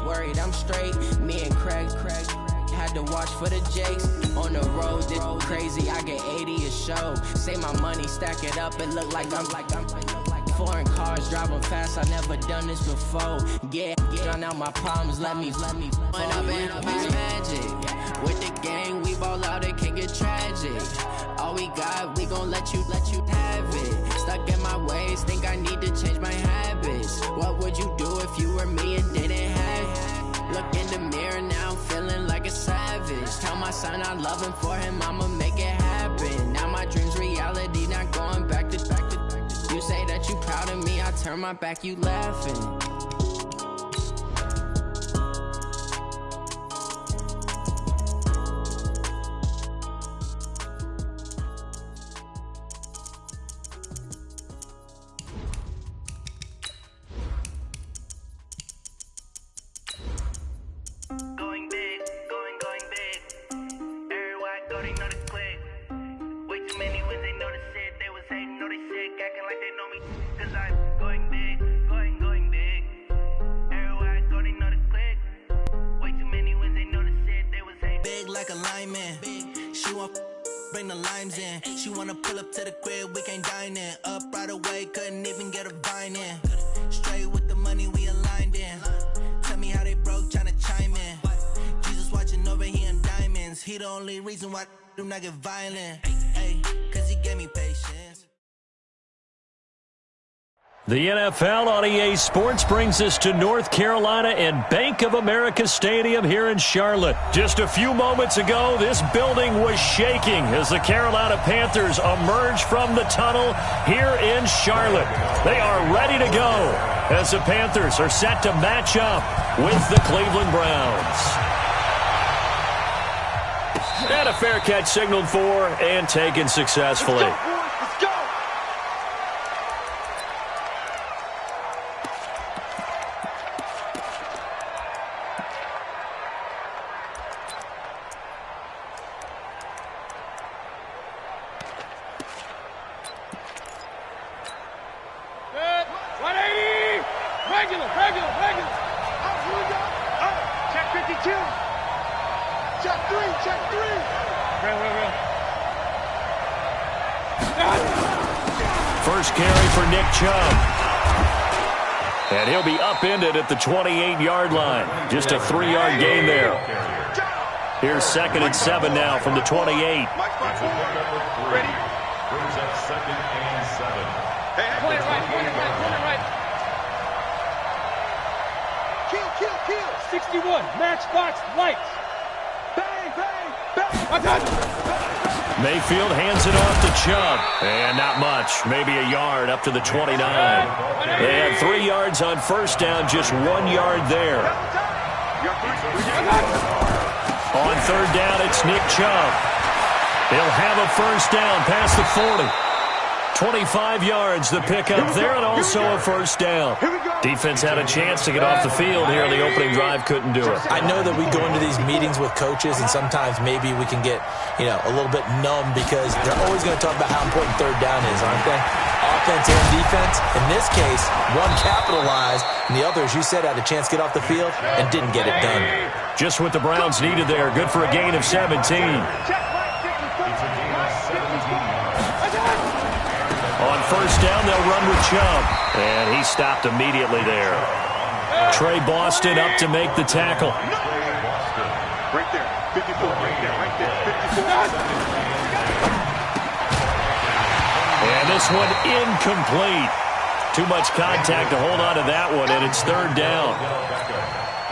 worried, I'm straight. Me and Craig had to watch for the Jakes. On the road, this crazy, I get 80 a show. Say my money, stack it up, it look like I'm foreign cars, driving fast, I never done this before. Yeah, drown out my problems, let me run up and up is magic. With the gang, we ball out, it can get tragic. All we got, we gon' let you have it. Stuck in my ways, think I need to change my habits. What would you do if you were me and didn't have it? Look in the mirror now, I'm feeling like a savage. Tell my son I love him, for him I'ma make it happen. Now my dream's reality, not going back to. You say that you proud of me, I turn my back, you laughing. Like a lineman, she want bring the limes in. She wanna pull up to the crib, we can't dine in. Up right away, couldn't even get a vine in. Straight with the money we aligned in. Tell me how they broke, tryna chime in. Jesus watching over here in diamonds. He the only reason why I do not get violent. Hey, cause he gave me patience. The NFL on EA Sports brings us to North Carolina and Bank of America Stadium here in Charlotte. Just a few moments ago, this building was shaking as the Carolina Panthers emerge from the tunnel here in Charlotte. They are ready to go as the Panthers are set to match up with the Cleveland Browns. And a fair catch signaled for and taken successfully. First carry for Nick Chubb. And he'll be upended at the 28-yard line. Just a 3-yard gain there. Here's 2nd and 7 now from the 28. Ready? Brings up 2nd and 7. Point it right. Kill. 61, matchbox, lights. Bang. Mayfield hands it off to Chubb. And not much. Maybe a yard up to the 29. They had 3 yards on first down, just 1 yard there. On third down, it's Nick Chubb. He'll have a first down past the 40. 25 yards the pickup there, and also a first down. Defense had a chance to get off the field here in the opening drive, couldn't do it. I know that we go into these meetings with coaches, and sometimes maybe we can get, a little bit numb because they're always going to talk about how important third down is, aren't they? Offense and defense. In this case, one capitalized, and the other, as you said, had a chance to get off the field and didn't get it done. Just what the Browns needed there. Good for a gain of 17. On first down, they'll run with Chubb. And he stopped immediately there. Trey Boston up to make the tackle. Right there. 54. Right there. 54. And this one incomplete. Too much contact to hold on to that one, and it's third down.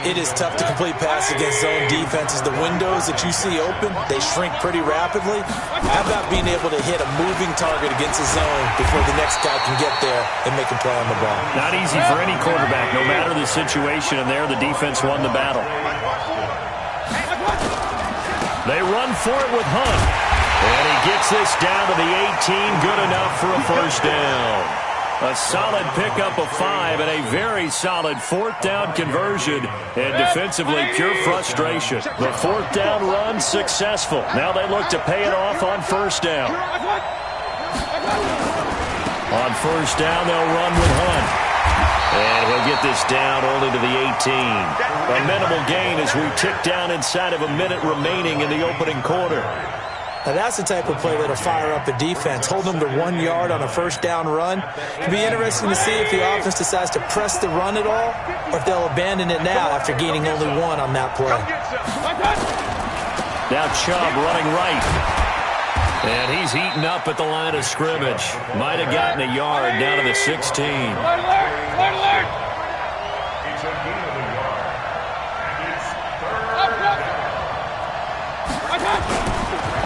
It is tough to complete pass against zone defenses. The windows that you see open, they shrink pretty rapidly. How about being able to hit a moving target against the zone before the next guy can get there and make a play on the ball? Not easy for any quarterback, no matter the situation, and there the defense won the battle. They run for it with Hunt. And he gets this down to the 18, good enough for a first down. A solid pickup of 5 and a very solid 4th down conversion. And defensively, pure frustration. The 4th down run successful. Now they look to pay it off on first down. On first down, they'll run with Hunt. And he'll get this down only to the 18. A minimal gain as we tick down inside of a minute remaining in the opening quarter. Now that's the type of play that'll fire up the defense. Hold them to 1 yard on a first down run. It'll be interesting to see if the offense decides to press the run at all or if they'll abandon it now after gaining only 1 on that play. Now Chubb running right. And he's eaten up at the line of scrimmage. Might have gotten a yard down to the 16. It's a gain of a yard. And it's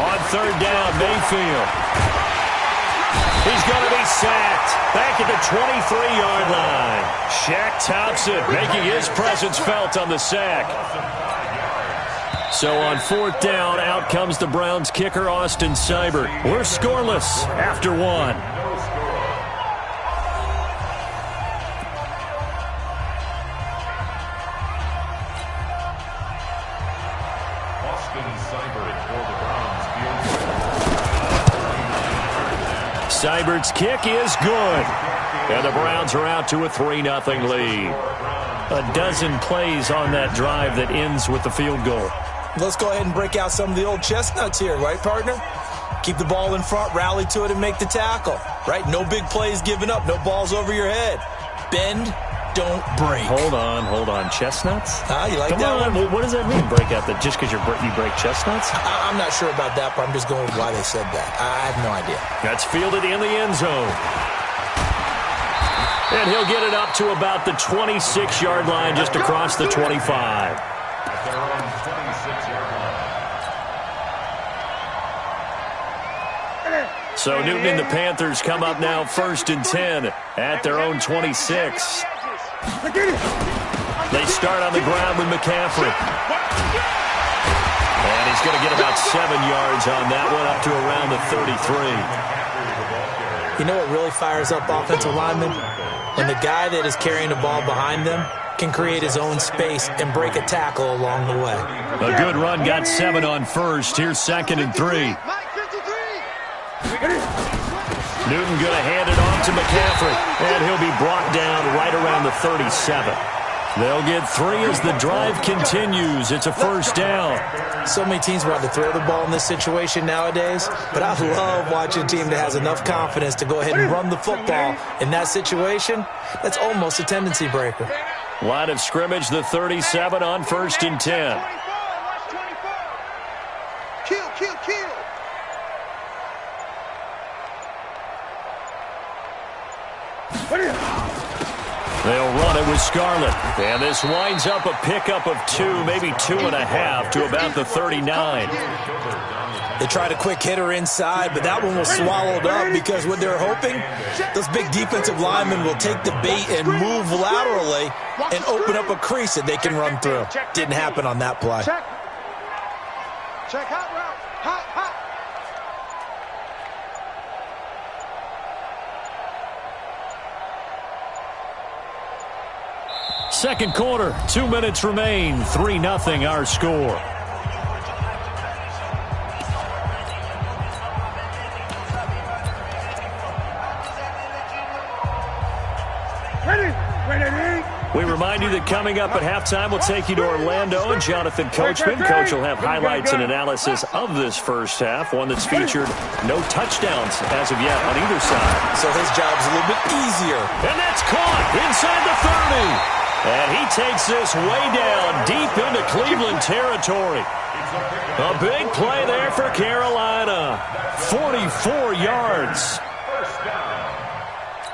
On third down, Mayfield. He's going to be sacked. Back at the 23-yard line. Shaq Thompson making his presence felt on the sack. So on fourth down, out comes the Browns kicker, Austin Seibert. We're scoreless after 1. Austin Seibert for the Browns field. Seibert's kick is good. And the Browns are out to a 3-0 lead. A dozen plays on that drive that ends with the field goal. Let's go ahead and break out some of the old chestnuts here, right, partner? Keep the ball in front, rally to it, and make the tackle, right? No big plays given up, no balls over your head. Bend, don't break. Hold on. Chestnuts? You like Come that on. one? What does that mean, break out? That just because you break chestnuts? I'm not sure about that, but I'm just going with why they said that. I have no idea. That's fielded in the end zone. And he'll get it up to about the 26-yard line just across the 25. At their own 26-yard line. So Newton and the Panthers come up now 1st and 10 at their own 26. They start on the ground with McCaffrey. And he's going to get about 7 yards on that one, up to around the 33. You know what really fires up offensive linemen? When the guy that is carrying the ball behind them can create his own space and break a tackle along the way. A good run, got 7 on first. Here's 2nd and 3. Newton going to hand it off to McCaffrey, and he'll be brought down right around the 37. They'll get 3 as the drive continues. It's a first down. So many teams want to throw the ball in this situation nowadays, but I love watching a team that has enough confidence to go ahead and run the football in that situation. That's almost a tendency breaker. Line of scrimmage, the 37 on 1st and 10. Kill. They'll run it with Scarlett. And this winds up a pickup of 2, maybe 2.5 to about the 39. They tried a quick hitter inside, but that one was swallowed up because what they're hoping, those big defensive linemen will take the bait and move laterally and open up a crease that they can run through. Didn't happen on that play. Check hot route. Hot. Second quarter, 2 minutes remain. 3-0 our score. We remind you that coming up at halftime, we'll take you to Orlando and Jonathan Coachman. Coach will have highlights and analysis of this first half, one that's featured no touchdowns as of yet on either side. So his job's a little bit easier. And that's caught inside the 30. And he takes this way down deep into Cleveland territory. A big play there for Carolina. 44 yards. First down.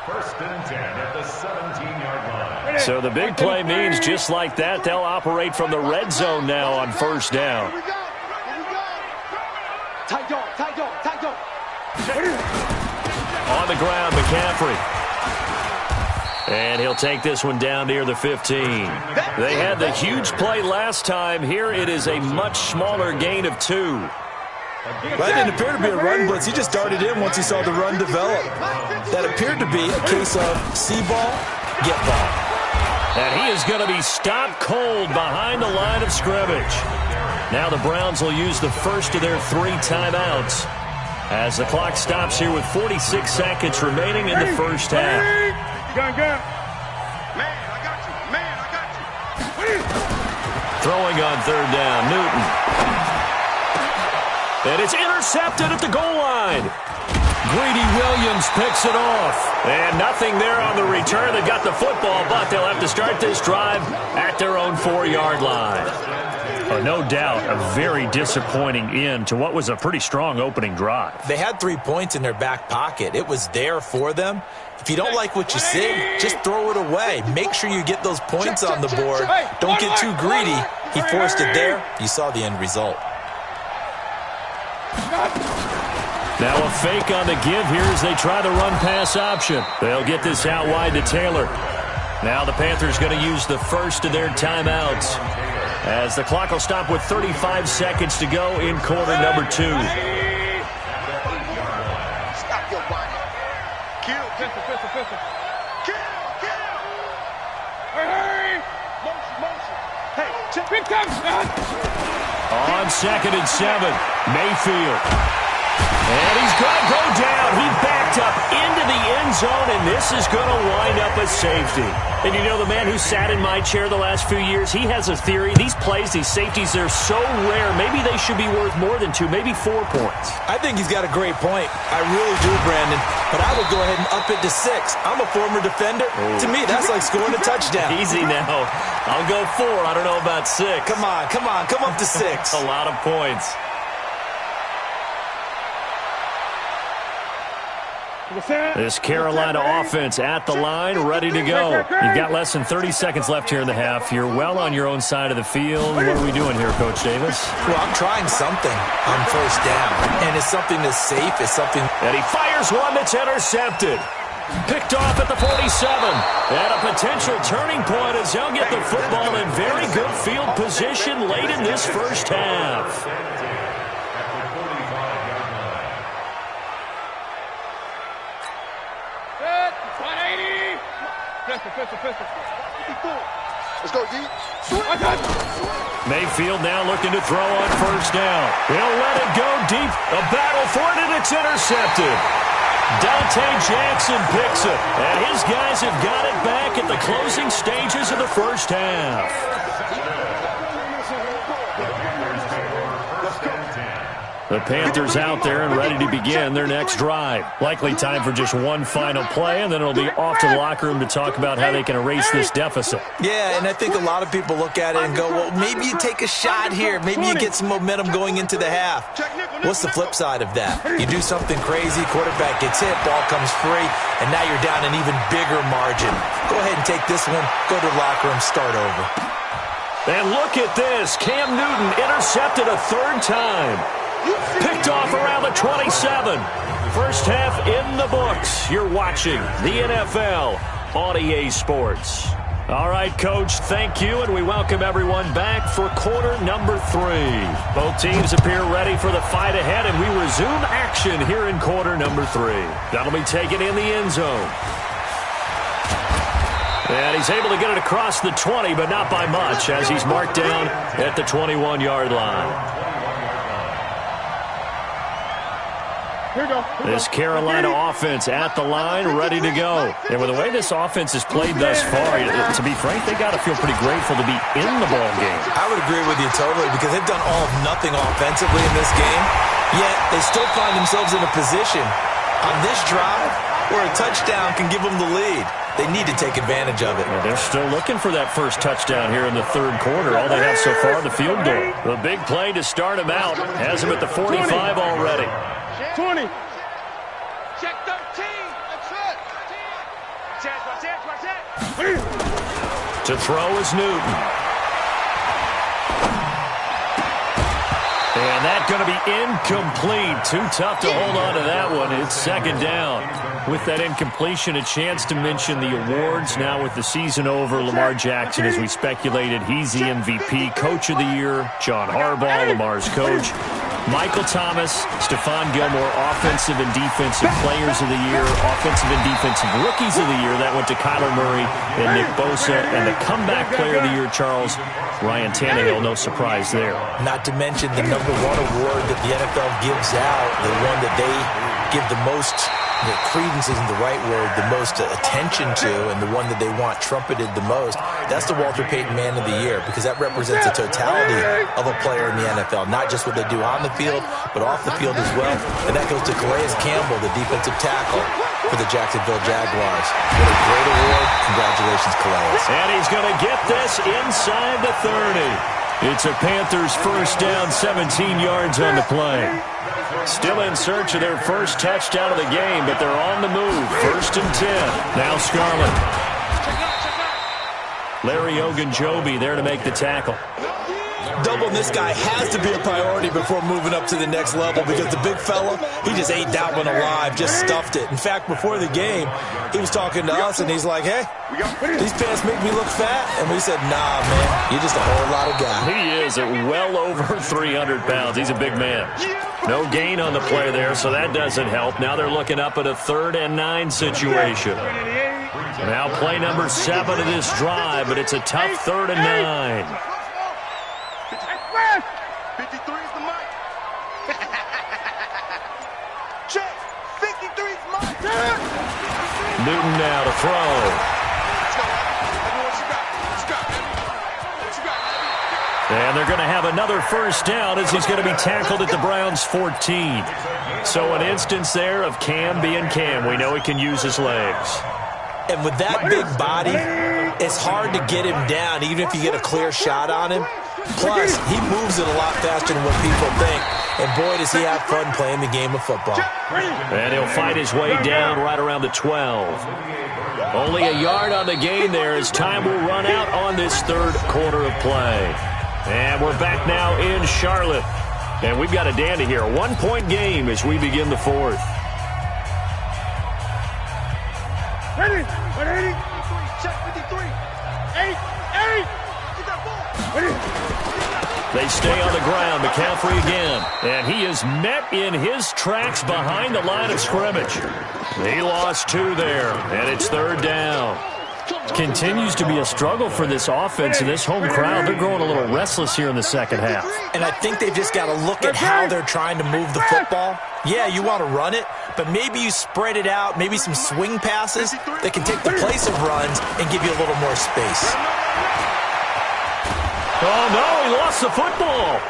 1st and 10 at the 17-yard line. So the big play means just like that, they'll operate from the red zone now on first down. Here we go. Tight dog. On the ground, McCaffrey. And he'll take this one down near the 15. They had the huge play last time. Here it is a much smaller gain of 2. That didn't appear to be a run blitz. He just darted in once he saw the run develop. That appeared to be a case of see ball, get ball. And he is going to be stopped cold behind the line of scrimmage. Now the Browns will use the first of their 3 timeouts as the clock stops here with 46 seconds remaining in the first half. Gun. Throwing on third down, Newton. And it's intercepted at the goal line. Greedy Williams picks it off. And nothing there on the return. They got the football, but they'll have to start this drive at their own 4-yard line. No doubt a very disappointing end to what was a pretty strong opening drive. They had 3 points in their back pocket. It was there for them. If you don't like what you see, just throw it away. Make sure you get those points on the board. Don't get too greedy. He forced it there. You saw the end result. Now a fake on the give here as they try the run-pass option. They'll get this out wide to Taylor. Now the Panthers going to use the first of their timeouts, as the clock will stop with 35 seconds to go in quarter number 2. Stop your body. Kill. Kill. Hey. Motion. Hey, big time. On 2nd and 7, Mayfield. And he's going to go down. He backed up into the end zone, and this is going to wind up a safety. And you know, the man who sat in my chair the last few years, he has a theory. These plays, these safeties, they're so rare. Maybe they should be worth more than 2, maybe 4 points. I think he's got a great point. I really do, Brandon. But I would go ahead and up it to 6. I'm a former defender. Oh. To me, that's like scoring a touchdown. Easy now. I'll go 4. I don't know about 6. Come on. Come up to 6. A lot of points. This Carolina offense at the line, ready to go. You've got less than 30 seconds left here in the half. You're well on your own side of the field. What are we doing here, Coach Davis? Well, I'm trying something on first down, and it's something that's safe. It's something. And he fires one that's intercepted. Picked off at the 47. And a potential turning point as they'll get the football in very good field position late in this first half. Let's go, D. Mayfield now looking to throw on first down. He'll let it go deep. A battle for it, and it's intercepted. Dante Jackson picks it, and his guys have got it back at the closing stages of the first half. The Panthers out there and ready to begin their next drive. Likely time for just one final play, and then it'll be off to the locker room to talk about how they can erase this deficit. Yeah, and I think a lot of people look at it and go, well, maybe you take a shot here. Maybe you get some momentum going into the half. What's the flip side of that? You do something crazy, quarterback gets hit, ball comes free, and now you're down an even bigger margin. Go ahead and take this one, go to the locker room, start over. And look at this. Cam Newton intercepted a 3rd time. Picked off around the 27. First half in the books. You're watching the NFL on EA Sports. All right, Coach, thank you, and we welcome everyone back for quarter number 3. Both teams appear ready for the fight ahead, and we resume action here in quarter number 3. That'll be taken in the end zone. And he's able to get it across the 20, but not by much, as he's marked down at the 21-yard line. This Carolina offense at the line, ready to go. And with the way this offense has played thus far, to be frank, they got to feel pretty grateful to be in the ball game. I would agree with you totally, because they've done all of nothing offensively in this game, yet they still find themselves in a position on this drive where a touchdown can give them the lead. They need to take advantage of it. Well, they're still looking for that first touchdown here in the 3rd quarter. All they have so far, the field goal. The big play to start him out has him at the 45 already. 20. Check 13. That's it. To throw is Newton. And that's going to be incomplete. Too tough to hold on to that one. It's 2nd down. With that incompletion, a chance to mention the awards. Now with the season over, Lamar Jackson, as we speculated, he's the MVP, Coach of the Year. John Harbaugh, Lamar's coach. Michael Thomas, Stephon Gilmore, Offensive and Defensive Players of the Year, Offensive and Defensive Rookies of the Year. That went to Kyler Murray and Nick Bosa. And the Comeback Player of the Year, Charles, Ryan Tannehill, no surprise there. Not to mention the #1 award that the NFL gives out, the one that they give the most credence isn't the right word, the most attention to, and the one that they want trumpeted the most, that's the Walter Payton Man of the Year, because that represents the totality of a player in the NFL, not just what they do on the field, but off the field as well. And that goes to Calais Campbell, the defensive tackle for the Jacksonville Jaguars. What a great award. Congratulations, Calais. And he's going to get this inside the 30. It's a Panthers first down, 17 yards on the play. Still in search of their first touchdown of the game, but they're on the move. 1st and 10. Now Scarlett. Larry Ogunjobi there to make the tackle. Doubling this guy has to be a priority before moving up to the next level, because the big fella, he just ate that one alive, just stuffed it. In fact, before the game, he was talking to us, and he's like, hey, these pants make me look fat. And we said, nah, man, you're just a whole lot of guy. He is at well over 300 pounds. He's a big man. No gain on the play there, so that doesn't help. Now they're looking up at a 3rd and 9 situation. Now play number 7 of this drive, but it's a tough 3rd and 9. 53 is the mic. Check. 53 is the mic. Newton now to throw. And they're going to have another first down as he's going to be tackled at the Browns' 14. So an instance there of Cam being Cam. We know he can use his legs. And with that big body, it's hard to get him down, even if you get a clear shot on him. Plus, he moves it a lot faster than what people think. And boy, does he have fun playing the game of football. And he'll fight his way down right around the 12. Only a yard on the gain there as time will run out on this 3rd quarter of play. And we're back now in Charlotte. And we've got a dandy here. A 1-point game as we begin the 4th. Ready? 180. Check 53. 8. Get that ball. Ready? They stay on the ground. McCaffrey again. And he is met in his tracks behind the line of scrimmage. He lost 2 there. And it's 3rd down. Continues to be a struggle for this offense and this home crowd. They're growing a little restless here in the second half. And I think they've just got to look at how they're trying to move the football. Yeah, you want to run it, but maybe you spread it out, maybe some swing passes that can take the place of runs and give you a little more space. Oh, no, he lost the football.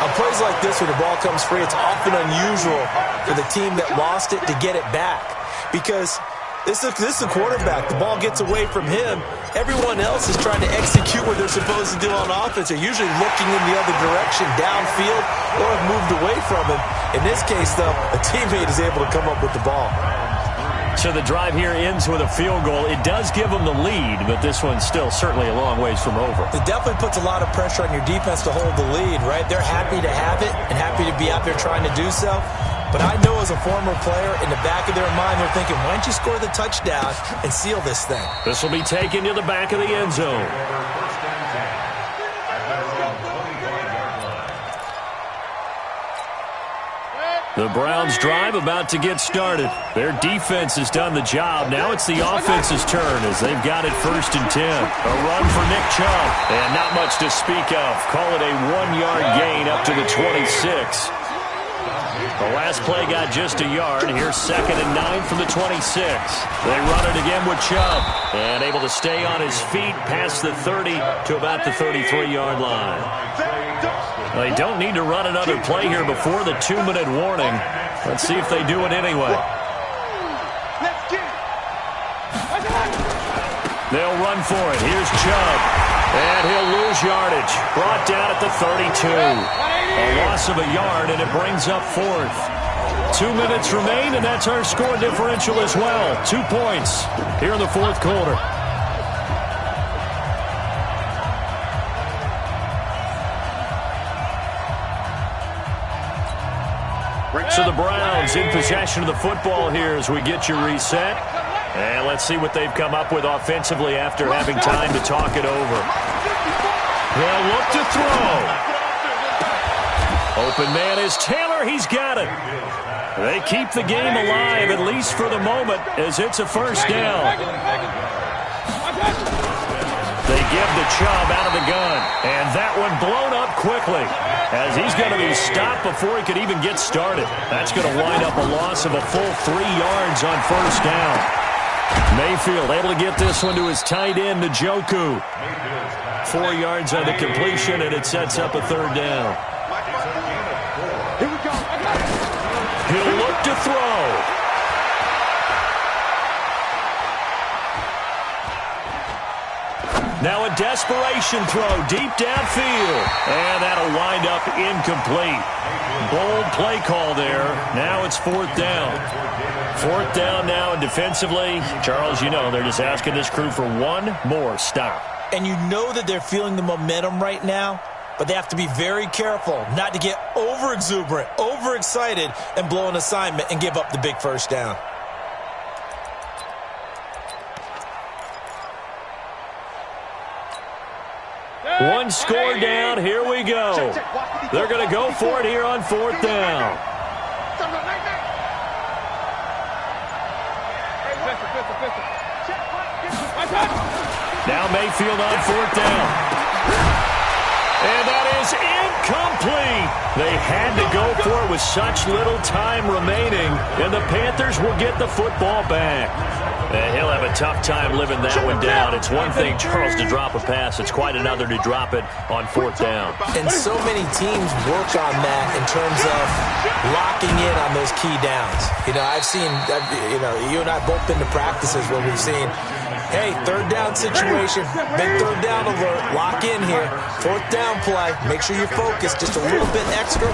On plays like this, when the ball comes free, it's often unusual for the team that lost it to get it back, because this is the quarterback. The ball gets away from him. Everyone else is trying to execute what they're supposed to do on offense. They're usually looking in the other direction, downfield, or have moved away from him. In this case, though, a teammate is able to come up with the ball. So the drive here ends with a field goal. It does give them the lead, but this one's still certainly a long ways from over. It definitely puts a lot of pressure on your defense to hold the lead, right? They're happy to have it and happy to be out there trying to do so. But I know as a former player, in the back of their mind, they're thinking, why don't you score the touchdown and seal this thing? This will be taken to the back of the end zone. The Browns drive about to get started. Their defense has done the job. Now it's the offense's turn as they've got it 1st and 10. A run for Nick Chubb. And not much to speak of. Call it a 1-yard gain up to the 26. The last play got just a yard. Here's 2nd and 9 from the 26. They run it again with Chubb. And able to stay on his feet past the 30 to about the 33-yard line. They don't need to run another play here before the 2-minute warning. Let's see if they do it anyway. They'll run for it. Here's Chubb. And he'll lose yardage. Brought down at the 32. A loss of a yard, and it brings up 4th. 2 minutes remain, and that's our score differential as well. 2 points here in the 4th quarter. So the Browns in possession of the football here as we get you reset. And let's see what they've come up with offensively after having time to talk it over. They'll look to throw. Open man is Taylor. He's got it. They keep the game alive, at least for the moment, as it's a first down. They give to Chubb out of the gun. And that one blown up quickly as he's going to be stopped before he could even get started. That's going to wind up a loss of a full 3 yards on first down. Mayfield able to get this one to his tight end, Njoku. 4 yards on the completion, and it sets up a third down. Here we go. He'll look to throw. Now a desperation throw deep downfield. And that'll wind up incomplete. Bold play call there. Now it's fourth down. Fourth down now, and defensively, Charles, you know, they're just asking this crew for one more stop. And you know that they're feeling the momentum right now, but they have to be very careful not to get over-exuberant, over-excited, and blow an assignment and give up the big first down. One score down. Here we go. They're going to go for it here on fourth down. Now Mayfield on fourth down. And that is incomplete. They had to go for it with such little time remaining, and the Panthers will get the football back. And he'll have a tough time living that one down. It's one thing, Charles, to drop a pass. It's quite another to drop it on fourth down. And so many teams work on that in terms of locking in on those key downs. You know, I've seen, you and I both been to practices where we've seen, hey, third down situation, big third down alert, lock in here, fourth down play, make sure you're focused just a little bit extra.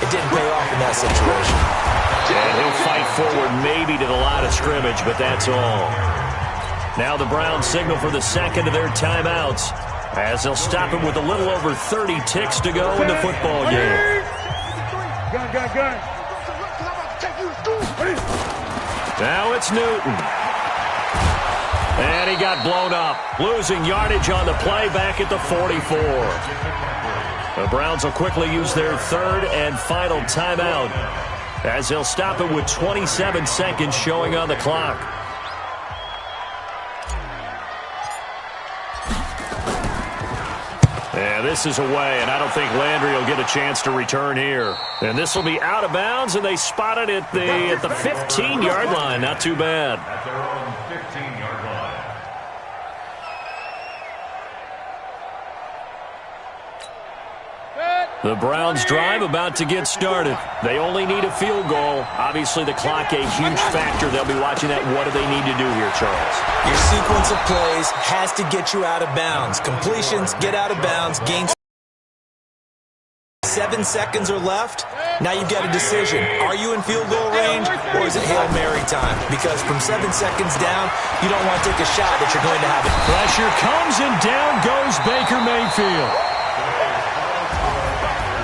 It didn't pay off in that situation. And he'll fight forward maybe to the line of scrimmage, but that's all. Now the Browns signal for the second of their timeouts as they'll stop him with a little over 30 ticks to go in the football game. Gun. Now it's Newton. And he got blown up, losing yardage on the play back at the 44. The Browns will quickly use their third and final timeout as they'll stop it with 27 seconds showing on the clock. And this is away, and I don't think Landry will get a chance to return here. And this will be out of bounds, and they spot it at the 15-yard line. Not too bad. At their own 15-yard line. The Browns drive about to get started. They only need a field goal. Obviously, the clock a huge factor. They'll be watching that. What do they need to do here, Charles? Your sequence of plays has to get you out of bounds. Completions, get out of bounds, gains 7 seconds are left. Now you've got a decision. Are you in field goal range, or is it Hail Mary time? Because from 7 seconds down, you don't want to take a shot that you're going to have it. Pressure comes, and down goes Baker Mayfield.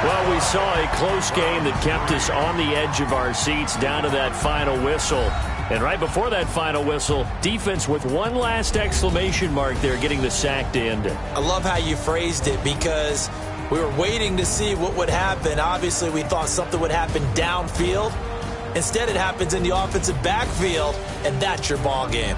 Well, we saw a close game that kept us on the edge of our seats down to that final whistle. And right before that final whistle, defense with one last exclamation mark there, getting the sack to end it. I love how you phrased it, because we were waiting to see what would happen. Obviously, we thought something would happen downfield. Instead, it happens in the offensive backfield, and that's your ball game.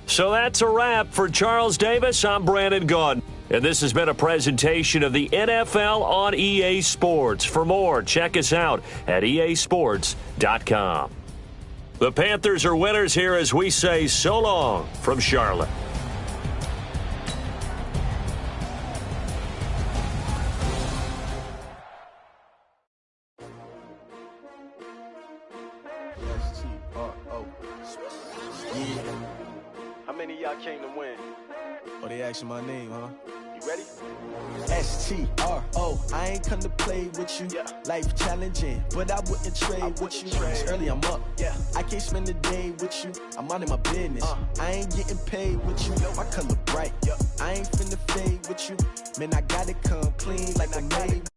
So that's a wrap for Charles Davis. I'm Brandon Gaudin. And this has been a presentation of the NFL on EA Sports. For more, check us out at easports.com. The Panthers are winners here as we say so long from Charlotte. How many of y'all came to win? Oh, they asking my name, huh? You ready? STRO, I ain't come to play with you. Life challenging, but I wouldn't trade with you. It's early, I'm up. I can't spend the day with you. I'm out in my business. I ain't getting paid with you. My color bright. I ain't finna fade with you. Man, I gotta come clean like I made